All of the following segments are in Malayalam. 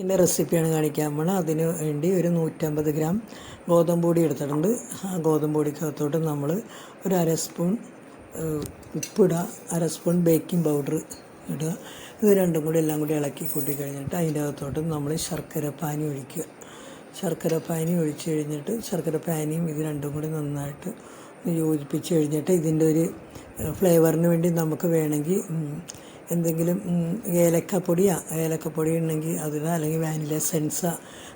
ഇതിൻ്റെ റെസിപ്പിയാണ് കാണിക്കാൻ പോണത്. അതിന് വേണ്ടി ഒരു 150 ഗ്രാം ഗോതമ്പ് പൊടി എടുത്തിട്ടുണ്ട്. ആ ഗോതമ്പ് പൊടിക്കകത്തോട്ട് നമ്മൾ ഒരു അര സ്പൂൺ ഉപ്പിടുക, അര സ്പൂൺ ബേക്കിംഗ് പൗഡർ ഇടുക. ഇത് രണ്ടും കൂടി എല്ലാം കൂടി ഇളക്കി കൂട്ടി കഴിഞ്ഞിട്ട് അതിൻ്റെ അകത്തോട്ട് നമ്മൾ ശർക്കര പാനി ഒഴിക്കുക. ശർക്കര പാനി ഒഴിച്ച് കഴിഞ്ഞിട്ട് ശർക്കര പാനിയും ഇത് രണ്ടും കൂടി നന്നായിട്ട് യോജിപ്പിച്ച് കഴിഞ്ഞിട്ട് ഇതിൻ്റെ ഒരു ഫ്ലേവറിന് വേണ്ടി നമുക്ക് വേണമെങ്കിൽ എന്തെങ്കിലും ഏലക്കപ്പൊടി ഉണ്ടെങ്കിൽ അതിടാം, അല്ലെങ്കിൽ വാനില എസൻസ്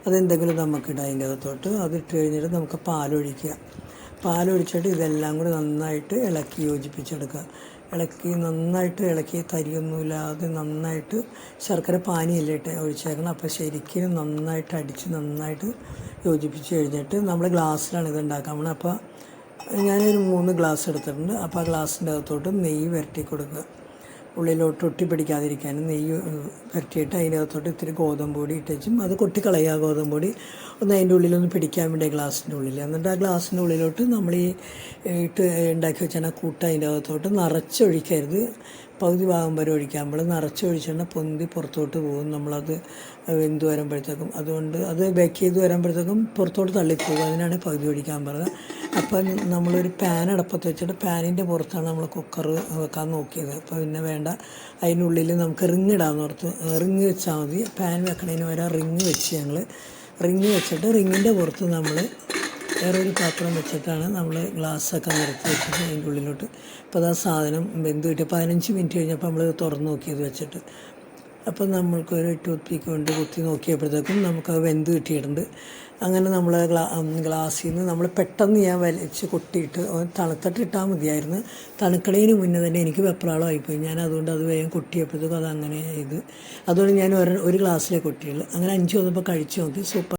അതെന്തെങ്കിലും നമുക്കിടാം അതിൻ്റെ അകത്തോട്ട്. അതിട്ട് കഴിഞ്ഞിട്ട് നമുക്ക് പാലൊഴിച്ചിട്ട് ഇതെല്ലാം കൂടി നന്നായിട്ട് ഇളക്കി യോജിപ്പിച്ചെടുക്കുക. നന്നായിട്ട് ഇളക്കി തരിയൊന്നുമില്ലാതെ നന്നായിട്ട് ശർക്കര പാനിയല്ലേ ഒഴിച്ചേക്കണം. അപ്പോൾ ശരിക്കും നന്നായിട്ട് അടിച്ച് നന്നായിട്ട് യോജിപ്പിച്ച് കഴിഞ്ഞിട്ട് നമ്മൾ ഗ്ലാസ്സിലാണ് ഇത് ഉണ്ടാക്കാൻ പോകുന്നത്. അപ്പോൾ ഞാനൊരു 3 ഗ്ലാസ് എടുത്തിട്ടുണ്ട്. അപ്പോൾ ആ ഗ്ലാസ്സിൻ്റെ അകത്തോട്ട് നെയ്യ് പുരട്ടി കൊടുക്കുക. ഉള്ളിലോട്ട് ഒട്ടിപ്പിടിക്കാതിരിക്കാനും നെയ്യ് പുരട്ടിയിട്ട് അതിൻ്റെ അകത്തോട്ട് ഇത്തിരി ഗോതമ്പ് പൊടി ഇട്ടും അത് കൊട്ടിക്കളയുക. ഗോതമ്പ് പൊടി ഒന്ന് അതിൻ്റെ ഉള്ളിലൊന്ന് പിടിക്കാൻ വേണ്ടി ഗ്ലാസിൻ്റെ ഉള്ളിൽ, എന്നിട്ട് ആ ഗ്ലാസിൻ്റെ ഉള്ളിലോട്ട് നമ്മൾ ഈ ഉണ്ടാക്കി വെച്ചാൽ കൂട്ട് അതിൻ്റെ അകത്തോട്ട് നിറച്ചൊഴിക്കരുത്. പകുതി ഭാഗം വരെ ഒഴിക്കാൻ നിറച്ചൊഴിച്ചാൽ പൊന്തി പുറത്തോട്ട് പോകും. നമ്മളത് വെന്ത് വരുമ്പോഴത്തേക്കും, അതുകൊണ്ട് അത് ബേക്ക് ചെയ്ത് വരുമ്പോഴത്തേക്കും പുറത്തോട്ട് തള്ളിപ്പോകും. അതിനാണ് പകുതി ഒഴിക്കാൻ പറഞ്ഞത്. അപ്പം നമ്മളൊരു പാൻ അടപ്പത്ത് വെച്ചിട്ട് പാനിൻ്റെ പുറത്താണ് നമ്മൾ കുക്കർ വെക്കാൻ നോക്കിയത്. അപ്പോൾ പിന്നെ വേണ്ട, അതിനുള്ളിൽ നമുക്ക് റിങ് ഇടാമെന്ന് ഓർത്ത് റിങ് വെച്ചാൽ മതി. പാൻ വെക്കണതിന് വരെ റിങ് വെച്ചിട്ട് റിങ്ങിൻ്റെ പുറത്ത് നമ്മൾ വേറൊരു പാത്രം വെച്ചിട്ടാണ് നമ്മൾ ഗ്ലാസ്സൊക്കെ നിരത്തി വെച്ചിട്ട് അതിൻ്റെ ഉള്ളിലോട്ട്. അപ്പോൾ അത് ആ സാധനം വെന്ത് കിട്ടി. 15 മിനിറ്റ് കഴിഞ്ഞപ്പോൾ നമ്മൾ തുറന്ന് നോക്കിയത് വെച്ചിട്ട്, അപ്പം നമ്മൾക്കൊരു ടൂത്ത് പീക്ക് കൊണ്ട് കുത്തി നോക്കിയപ്പോഴത്തേക്കും നമുക്കത് വെന്ത് കിട്ടിയിട്ടുണ്ട്. അങ്ങനെ നമ്മൾ ഗ്ലാസ്സിൽ നിന്ന് നമ്മൾ പെട്ടെന്ന് ഞാൻ വലിച്ച് കൊട്ടിയിട്ട് തണുത്തിട്ട് ഇട്ടാൽ മതിയായിരുന്നു. തണുക്കണതിന് മുന്നേ തന്നെ എനിക്ക് വെപ്രാളമായിപ്പോയി. ഞാൻ അതുകൊണ്ട് അത് വേഗം കൊട്ടിയപ്പോഴത്തേക്കും അത് അങ്ങനെ ഇത് അതുകൊണ്ട് ഞാൻ ഒരു ഗ്ലാസ്സിലേ കൊട്ടിയുള്ളൂ. അങ്ങനെ 5 വന്നപ്പോൾ കഴിച്ച് നോക്കി, സൂപ്പർ.